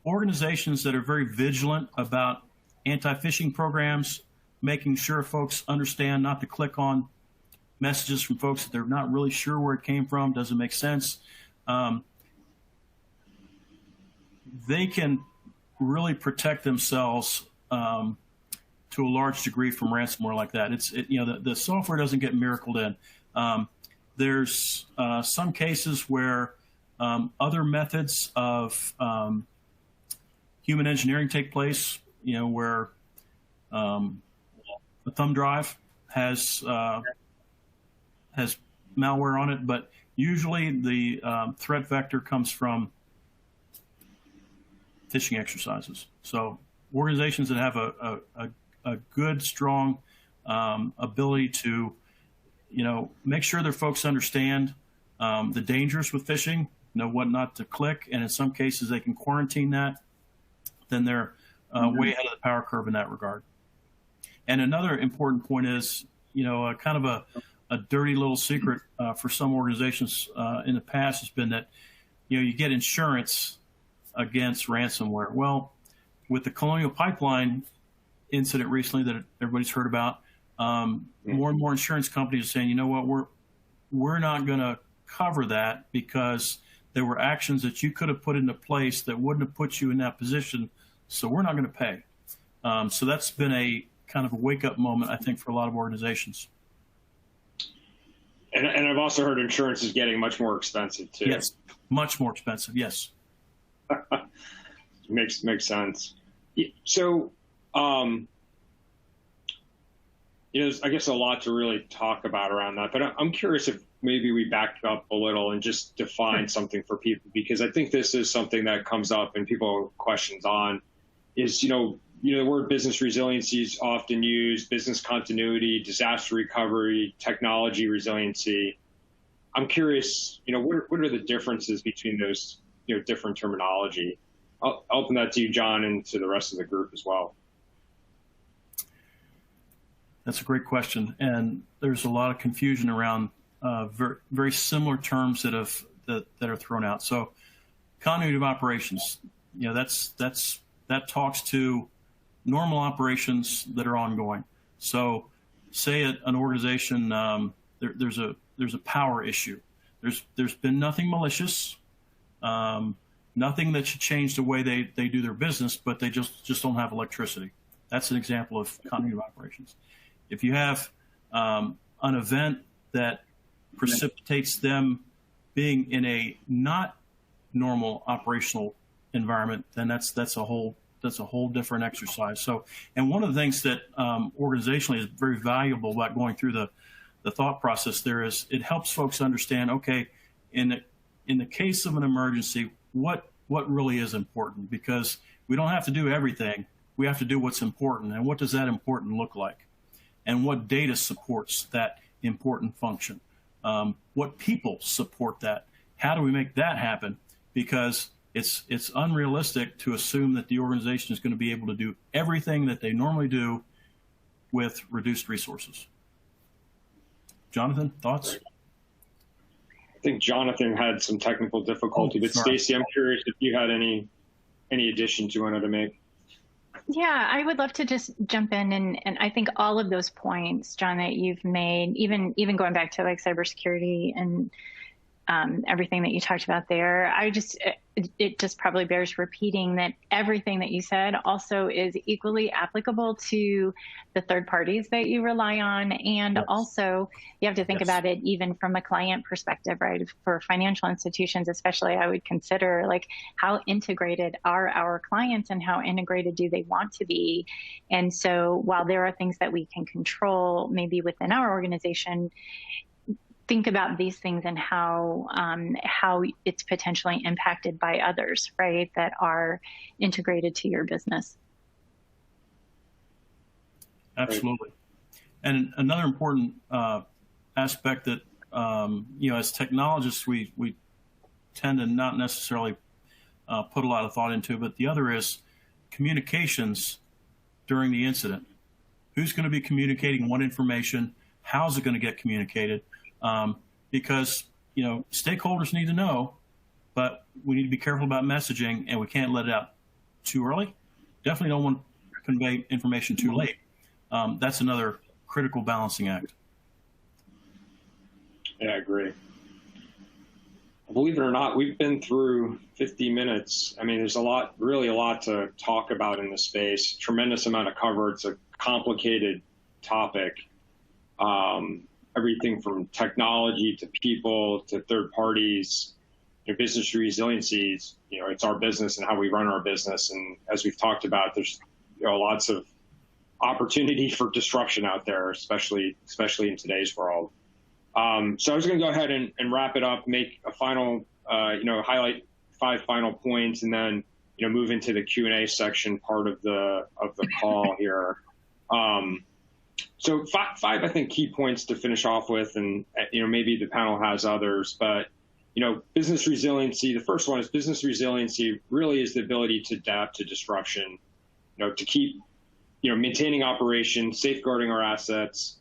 organizations that are very vigilant about anti-phishing programs, making sure folks understand not to click on messages from folks that they're not really sure where it came from, doesn't make sense. They can really protect themselves to a large degree from ransomware like that. The software doesn't get miracled in. There's some cases where other methods of human engineering take place, where a thumb drive has malware on it, but usually the threat vector comes from phishing exercises. So organizations that have a good, strong ability to, make sure their folks understand the dangers with phishing, know what not to click, and in some cases they can quarantine that, then they're way ahead of the power curve in that regard. And another important point is, kind of a dirty little secret for some organizations in the past has been that, you get insurance against ransomware. Well, with the Colonial Pipeline incident recently that everybody's heard about, more and more insurance companies are saying, you know what, we're not going to cover that because there were actions that you could have put into place that wouldn't have put you in that position, so we're not going to pay. So that's been a kind of a wake-up moment, I think, for a lot of organizations. And I've also heard insurance is getting much more expensive too. Yes, much more expensive. Yes, makes sense. So, there's, I guess, a lot to really talk about around that. But I'm curious if maybe we back up a little and just define something for people, because I think this is something that comes up and people have questions on. Is the word business resiliency is often used, business continuity, disaster recovery, technology resiliency. I'm curious, what are the differences between those, different terminology? I'll open that to you, John, and to the rest of the group as well. That's a great question. And there's a lot of confusion around very, very similar terms that are thrown out. So continuity of operations, that talks to normal operations that are ongoing. So say at an organization, there's a power issue. There's been nothing malicious, nothing that should change the way they do their business, but they just don't have electricity. That's an example of continuity of operations. If you have an event that precipitates them being in a not normal operational environment, then that's a whole different exercise. So, and one of the things that organizationally is very valuable about going through the thought process there is it helps folks understand, okay, in the case of an emergency, what really is important, because we don't have to do everything. We have to do what's important. And what does that important look like? And what data supports that important function? What people support that? How do we make that happen? Because it's unrealistic to assume that the organization is going to be able to do everything that they normally do with reduced resources. Jonathan, thoughts? I think Jonathan had some technical difficulty, but Stacy, I'm curious if you had any additions you wanted to make. Yeah, I would love to just jump in, and I think all of those points, John, that you've made, even going back to like cybersecurity and everything that you talked about there, it just probably bears repeating that everything that you said also is equally applicable to the third parties that you rely on. And also you have to think about it even from a client perspective, right? For financial institutions, especially, I would consider like how integrated are our clients and how integrated do they want to be? And so while there are things that we can control maybe within our organization, think about these things and how it's potentially impacted by others, right, that are integrated to your business. Absolutely. And another important aspect that, as technologists, we tend to not necessarily put a lot of thought into, but the other is communications during the incident. Who's going to be communicating what information? How's it going to get communicated? Because, stakeholders need to know, but we need to be careful about messaging, and we can't let it out too early. Definitely don't want to convey information too late. That's another critical balancing act. Yeah, I agree. Believe it or not, we've been through 50 minutes. I mean, there's really a lot to talk about in this space. Tremendous amount of cover. It's a complicated topic. Everything from technology to people to third parties. Business resiliency is, it's our business and how we run our business. And as we've talked about, there's lots of opportunity for disruption out there, especially in today's world. So I was going to go ahead and wrap it up, make a final, highlight 5 final points, and then move into the Q&A section part of the call here. So 5, I think, key points to finish off with, and maybe the panel has others, but business resiliency. The first one is business resiliency really is the ability to adapt to disruption, to keep maintaining operations, safeguarding our assets,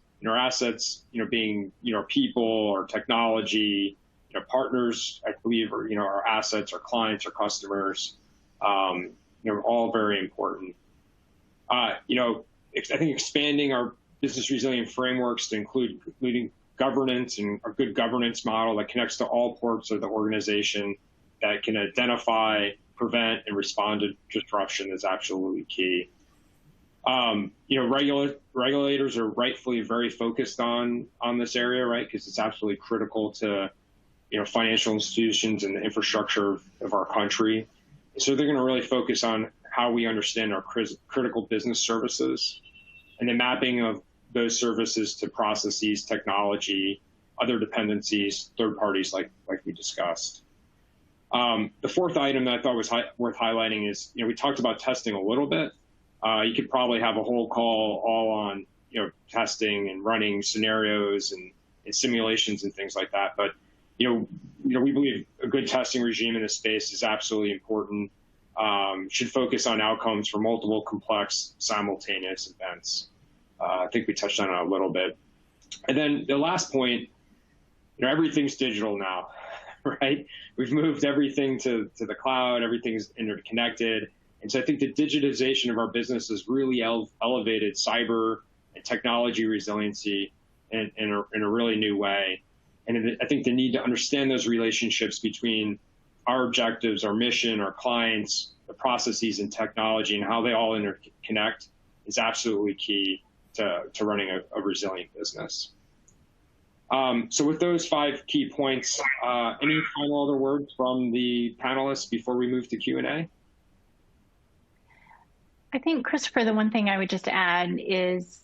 being people or technology, partners, I believe, or our assets, our clients, our customers, all very important. I think expanding our business resilient frameworks to including governance and a good governance model that connects to all parts of the organization that can identify, prevent, and respond to disruption is absolutely key. Regulators are rightfully very focused on this area, right? Because it's absolutely critical to, financial institutions and the infrastructure of our country. So they're going to really focus on how we understand our critical business services and the mapping of those services to processes, technology, other dependencies, third parties like we discussed. The fourth item that I thought was worth highlighting is, we talked about testing a little bit. You could probably have a whole call all on, testing and running scenarios and simulations and things like that. But, we believe a good testing regime in this space is absolutely important. Should focus on outcomes for multiple complex simultaneous events. I think we touched on it a little bit. And then the last point, everything's digital now, right? We've moved everything to the cloud, everything's interconnected. And so I think the digitization of our business has really elevated cyber and technology resiliency in a really new way. And I think the need to understand those relationships between our objectives, our mission, our clients, the processes and technology, and how they all interconnect is absolutely key to running a resilient business. So with those 5 key points, any final other words from the panelists before we move to Q&A? I think, Christopher, the one thing I would just add is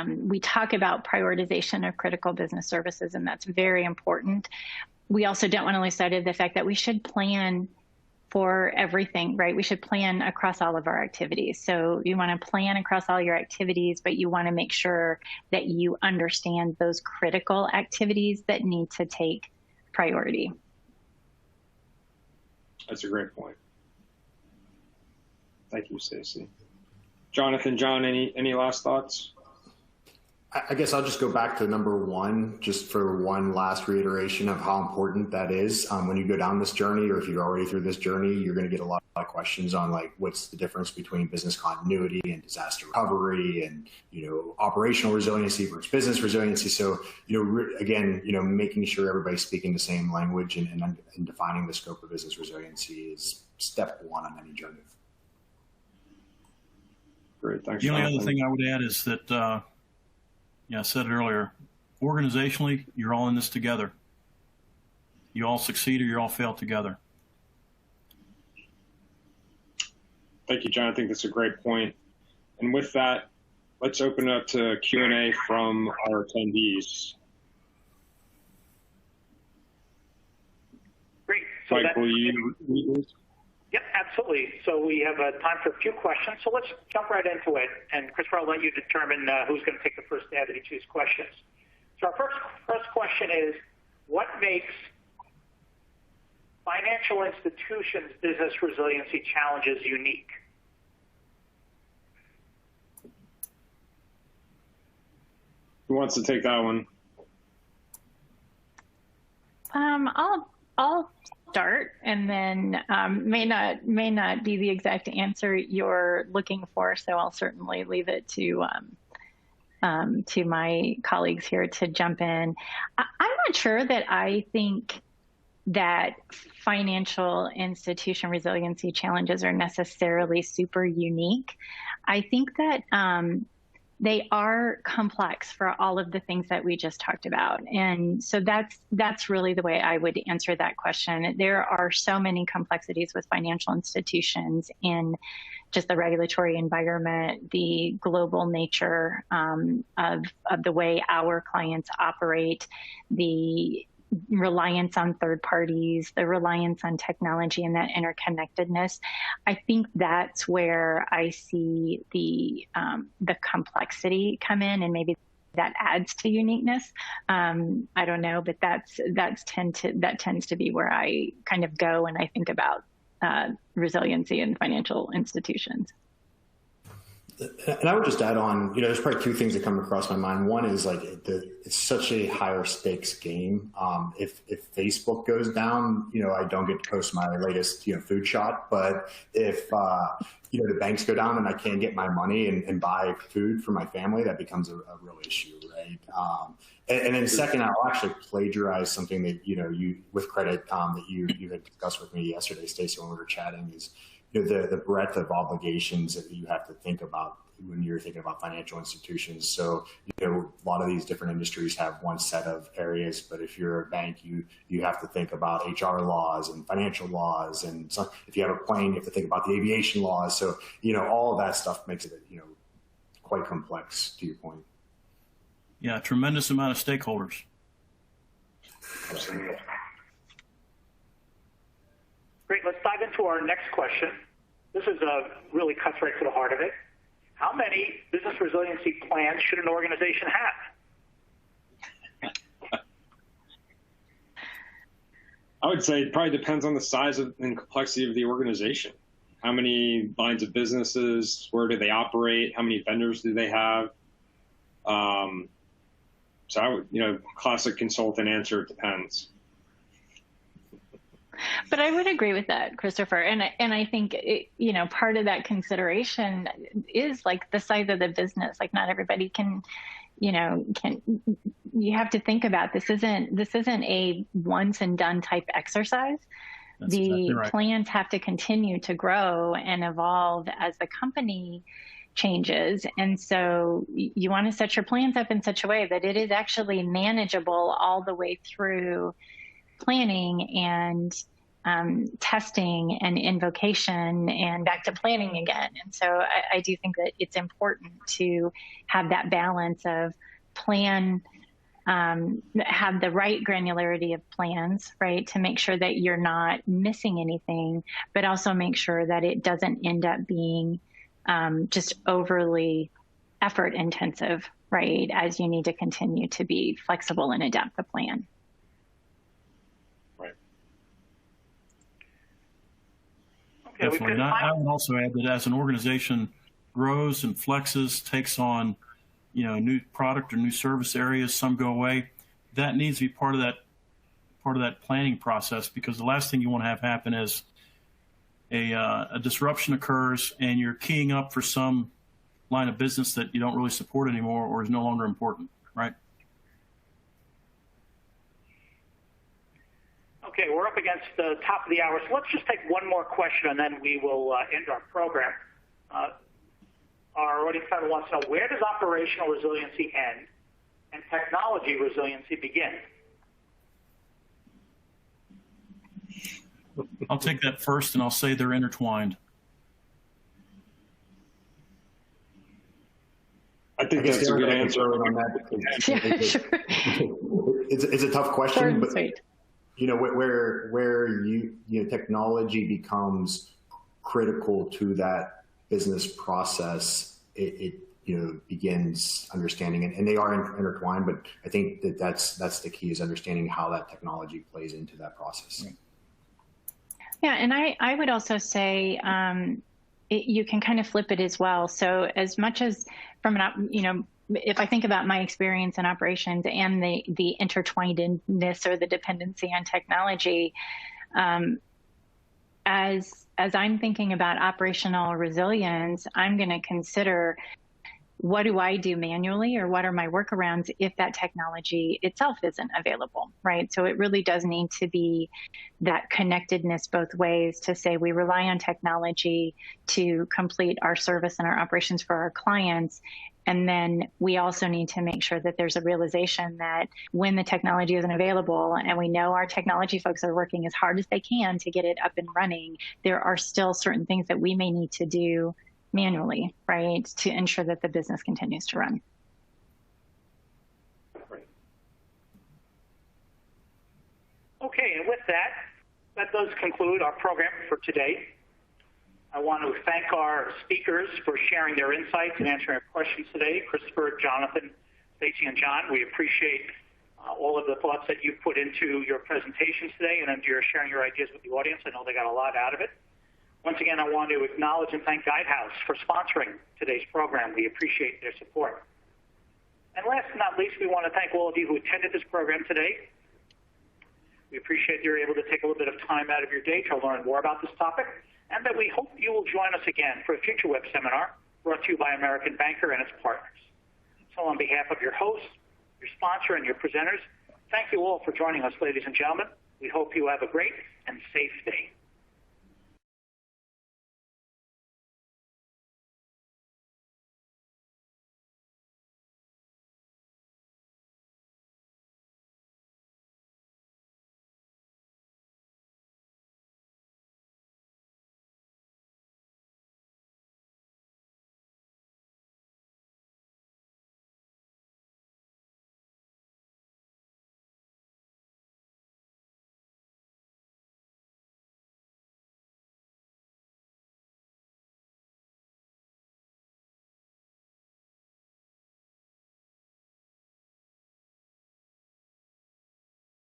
we talk about prioritization of critical business services, and that's very important. We also don't want to lose sight of the fact that we should plan for everything, right? We should plan across all of our activities. So you want to plan across all your activities, but you want to make sure that you understand those critical activities that need to take priority. That's a great point. Thank you, Stacey. Jonathan, John, any last thoughts? I guess I'll just go back to number 1, just for one last reiteration of how important that is. When you go down this journey, or if you're already through this journey, you're going to get a lot of questions on what's the difference between business continuity and disaster recovery, and operational resiliency versus business resiliency. So again, making sure everybody's speaking the same language and defining the scope of business resiliency is step 1 on any journey. Great, thanks. The only other thing I would add is that. I said it earlier, organizationally, you're all in this together. You all succeed or you all fail together. Thank you, John. I think that's a great point. And with that, let's open up to Q&A from our attendees. Great. So Mike, will you read this? Yep, absolutely. So we have time for a few questions. So let's jump right into it. And Christopher, I'll let you determine who's going to take the first stab at each of these questions. So our first question is, what makes financial institutions' business resiliency challenges unique? Who wants to take that one? I'll start, and then may not be the exact answer you're looking for, so I'll certainly leave it to my colleagues here to jump in. I'm not sure that I think that financial institution resiliency challenges are necessarily super unique. I think that they are complex for all of the things that we just talked about. And so that's really the way I would answer that question. There are so many complexities with financial institutions in just the regulatory environment, the global nature of the way our clients operate, the reliance on third parties, the reliance on technology, and that interconnectedness. I think that's where I see the complexity come in, and maybe that adds to uniqueness. I don't know, but that tends to be where I kind of go when I think about resiliency in financial institutions. And I would just add on, there's probably 2 things that come across my mind. One is it's such a higher stakes game. If Facebook goes down, I don't get to post my latest, food shot. But if, the banks go down and I can't get my money and buy food for my family, that becomes a real issue, right? And then second, I'll actually plagiarize something that, you with credit that you had discussed with me yesterday, Stacey, when we were chatting, is the breadth of obligations that you have to think about when you're thinking about financial institutions. So, a lot of these different industries have one set of areas, but if you're a bank, you have to think about HR laws and financial laws. And so if you have a plane, you have to think about the aviation laws. So, all of that stuff makes it, quite complex, to your point. Yeah, tremendous amount of stakeholders. Absolutely. Great, let's dive into our next question. This is really cuts right to the heart of it. How many business resiliency plans should an organization have? I would say it probably depends on the size and complexity of the organization. How many lines of businesses, where do they operate, how many vendors do they have? So I would, classic consultant answer, it depends. But I would agree with that, Christopher. And I think, part of that consideration is like the size of the business. Like not everybody can, you have to think about this isn't a once and done type exercise. That's the exactly right. Plans have to continue to grow and evolve as the company changes. And so you want to set your plans up in such a way that it is actually manageable all the way through planning and testing and invocation and back to planning again. And so I do think that it's important to have that balance of plan, have the right granularity of plans, right, to make sure that you're not missing anything, but also make sure that it doesn't end up being just overly effort intensive, right, as you need to continue to be flexible and adapt the plan. Definitely. And I would also add that as an organization grows and flexes, takes on, new product or new service areas, some go away, that needs to be part of that planning process, because the last thing you want to have happen is a disruption occurs and you're keying up for some line of business that you don't really support anymore or is no longer important, right? Okay, we're up against the top of the hour, so let's just take one more question and then we will end our program. Our audience member wants to know, where does operational resiliency end and technology resiliency begin? I'll take that first, and I'll say they're intertwined. I think that's a good answer on that. Yeah, sure. It's a tough question, but sweet. Where technology becomes critical to that business process, it begins understanding, and they are intertwined. But I think that's the key, is understanding how that technology plays into that process. Yeah, and I would also say you can kind of flip it as well. So as much as from an if I think about my experience in operations and the intertwinedness or the dependency on technology, as I'm thinking about operational resilience, I'm going to consider, what do I do manually, or what are my workarounds if that technology itself isn't available, right? So it really does need to be that connectedness both ways, to say we rely on technology to complete our service and our operations for our clients. And then we also need to make sure that there's a realization that when the technology isn't available, and we know our technology folks are working as hard as they can to get it up and running, there are still certain things that we may need to do manually, right, to ensure that the business continues to run. Okay, and with that does conclude our program for today. I want to thank our speakers for sharing their insights and answering our questions today. Christopher, Jonathan, Stacy, and John, we appreciate all of the thoughts that you put into your presentations today and into your sharing your ideas with the audience. I know they got a lot out of it. Once again, I want to acknowledge and thank Guidehouse for sponsoring today's program. We appreciate their support. And last but not least, we want to thank all of you who attended this program today. We appreciate you're able to take a little bit of time out of your day to learn more about this topic, and that we hope you will join us again for a future web seminar brought to you by American Banker and its partners. So on behalf of your host, your sponsor, and your presenters, thank you all for joining us, ladies and gentlemen. We hope you have a great and safe day.